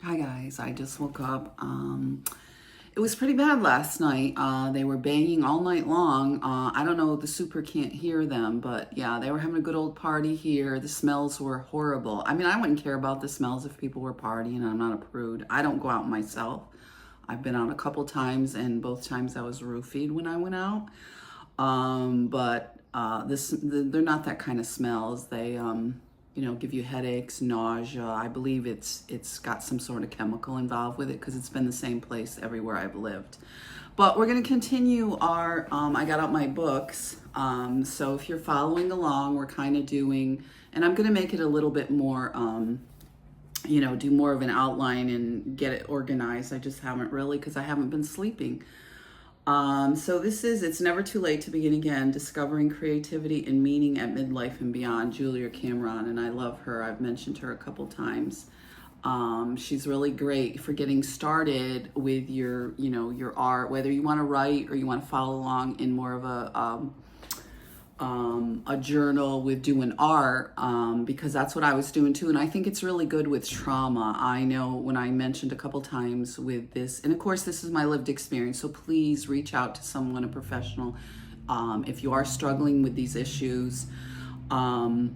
Hi guys, I just woke up. It was pretty bad last night. They were banging all night long. I don't know, the super can't hear them, but yeah, they were having a good old party here. The smells were horrible. I mean, I wouldn't care about the smells if people were partying. I'm not a prude. I don't go out myself. I've been out a couple times, and both times I was roofied when I went out. But they're not that kind of smells. They give you headaches, nausea. I believe it's got some sort of chemical involved with it because it's been the same place everywhere I've lived. But we're going to continue our. I got out my books, so if you're following along, we're kind of doing, and I'm going to make it a little bit more. Do more of an outline and get it organized. I just haven't really because I haven't been sleeping. So this is It's Never Too Late to Begin Again, Discovering Creativity and Meaning at Midlife and Beyond, Julia Cameron, and I love her. I've mentioned her a couple times. She's really great for getting started with your art, whether you want to write or you want to follow along in more of a journal with doing art, because that's what I was doing too. And I think it's really good with trauma. I know when I mentioned a couple times with this, and of course, this is my lived experience. So please reach out to someone, a professional, if you are struggling with these issues. Because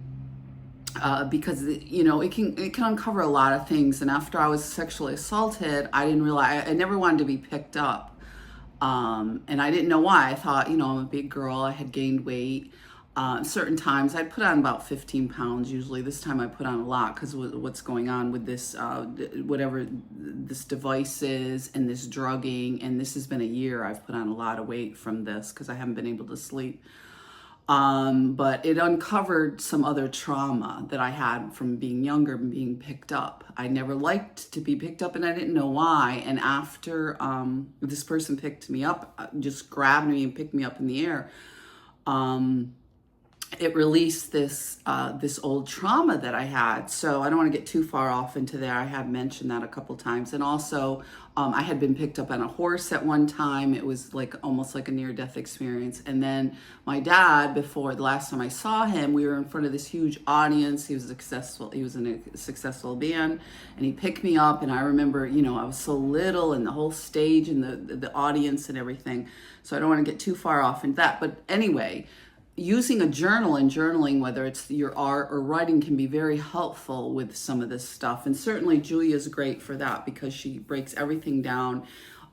it can uncover a lot of things. And after I was sexually assaulted, I didn't realize I never wanted to be picked up. And I didn't know why. I thought, I'm a big girl. I had gained weight. Certain times I'd put on about 15 pounds. Usually this time I put on a lot because what's going on with this, whatever this device is and this drugging. And this has been a year. I've put on a lot of weight from this because I haven't been able to sleep. But it uncovered some other trauma that I had from being younger and being picked up. I never liked to be picked up and I didn't know why. And after this person picked me up, just grabbed me and picked me up in the air, it released this old trauma that I had. So I don't want to get too far off into there. I have mentioned that a couple times. And also, I had been picked up on a horse at one time. It was like almost like a near-death experience. And then my dad, before the last time I saw him, we were in front of this huge audience. He was successful. He was in a successful band, and he picked me up. And I remember, I was so little, and the whole stage and the audience and everything. So I don't want to get too far off into that. But anyway, using a journal and journaling, whether it's your art or writing, can be very helpful with some of this stuff. And certainly Julia's great for that because she breaks everything down.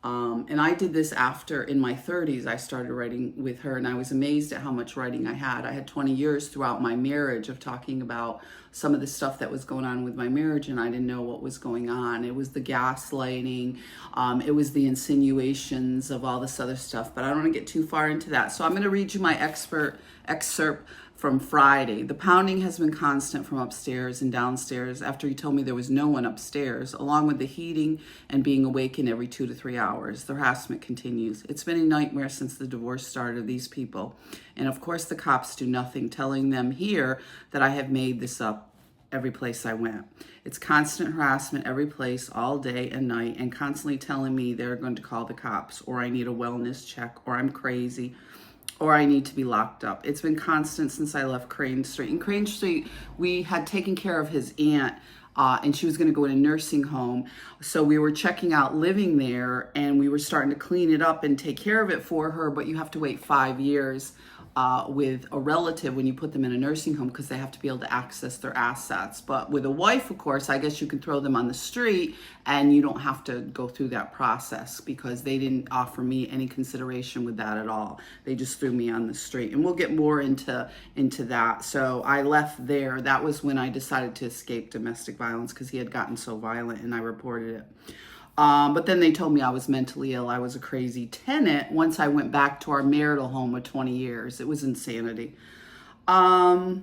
And I did this after, in my 30s, I started writing with her, and I was amazed at how much writing I had. I had 20 years throughout my marriage of talking about some of the stuff that was going on with my marriage, and I didn't know what was going on. It was the gaslighting, it was the insinuations of all this other stuff, but I don't want to get too far into that. So I'm going to read you my excerpt from Friday. The pounding has been constant from upstairs and downstairs after he told me there was no one upstairs, along with the heating and being awakened every 2 to 3 hours. The harassment continues. It's been a nightmare since the divorce started of these people. And of course the cops do nothing, telling them here that I have made this up every place I went. It's constant harassment every place, all day and night, and constantly telling me they're going to call the cops, or I need a wellness check, or I'm crazy, or I need to be locked up. It's been constant since I left Crane Street. In Crane Street, we had taken care of his aunt, and she was going to go in a nursing home. So we were checking out living there, and we were starting to clean it up and take care of it for her, but you have to wait 5 years with a relative when you put them in a nursing home because they have to be able to access their assets. But with a wife, of course, I guess you can throw them on the street and you don't have to go through that process because they didn't offer me any consideration with that at all. They just threw me on the street. And we'll get more into that. So I left there. That was when I decided to escape domestic violence because he had gotten so violent, and I reported it. But then they told me I was mentally ill. I was a crazy tenant once I went back to our marital home of 20 years. It was insanity. A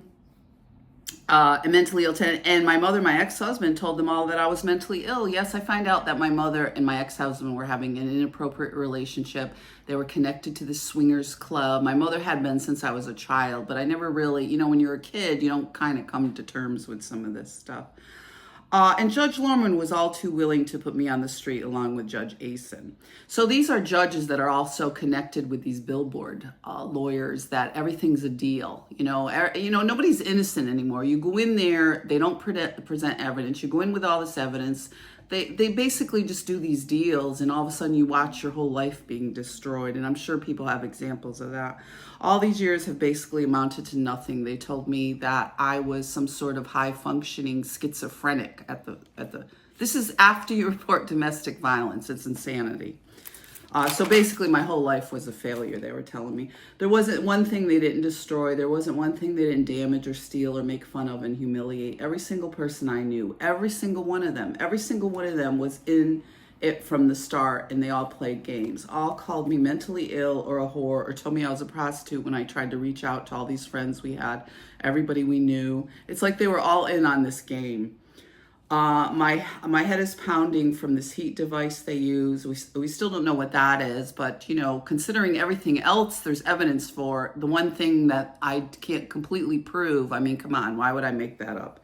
mentally ill tenant. And my mother, my ex-husband, told them all that I was mentally ill. Yes, I find out that my mother and my ex-husband were having an inappropriate relationship. They were connected to the swingers club. My mother had been since I was a child, but I never really, when you're a kid, you don't kind of come to terms with some of this stuff. And Judge Lorman was all too willing to put me on the street along with Judge Asen. So these are judges that are also connected with these billboard lawyers that everything's a deal. Nobody's innocent anymore. You go in there, they don't present evidence. You go in with all this evidence. they basically just do these deals, and all of a sudden you watch your whole life being destroyed. And I'm sure people have examples of that. All these years have basically amounted to nothing. They told me that I was some sort of high functioning schizophrenic at the this is after you report domestic violence. It's insanity. So basically my whole life was a failure, they were telling me. There wasn't one thing they didn't destroy. There wasn't one thing they didn't damage or steal or make fun of and humiliate. Every single person I knew, every single one of them was in it from the start, and they all played games. All called me mentally ill or a whore, or told me I was a prostitute when I tried to reach out to all these friends we had, everybody we knew. It's like they were all in on this game. My head is pounding from this heat device they use. We still don't know what that is, but you know, considering everything else there's evidence for, the one thing that I can't completely prove, I mean, come on, why would I make that up?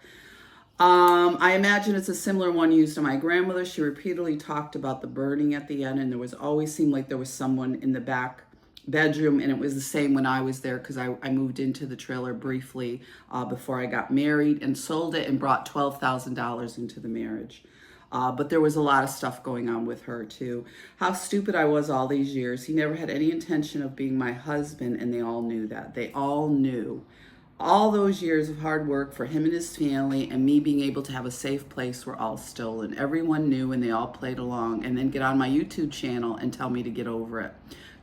I imagine it's a similar one used on my grandmother. She repeatedly talked about the burning at the end, and there was always seemed like there was someone in the back bedroom, and it was the same when I was there, because I moved into the trailer briefly before I got married and sold it and brought $12,000 into the marriage. But there was a lot of stuff going on with her too. How stupid I was all these years. He never had any intention of being my husband, and they all knew that. They all knew. All those years of hard work for him and his family and me being able to have a safe place were all stolen. Everyone knew, and they all played along, and then get on my YouTube channel and tell me to get over it.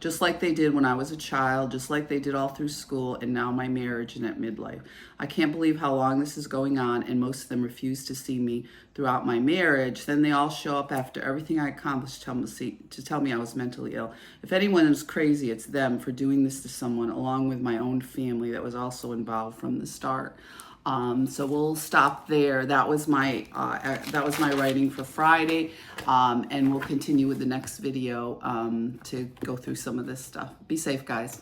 Just like they did when I was a child, just like they did all through school, and now my marriage and at midlife. I can't believe how long this is going on, and most of them refuse to see me throughout my marriage. Then they all show up after everything I accomplished to tell me I was mentally ill. If anyone is crazy, it's them for doing this to someone, along with my own family that was also involved from the start. So we'll stop there. That was my writing for Friday, and we'll continue with the next video to go through some of this stuff. Be safe, guys.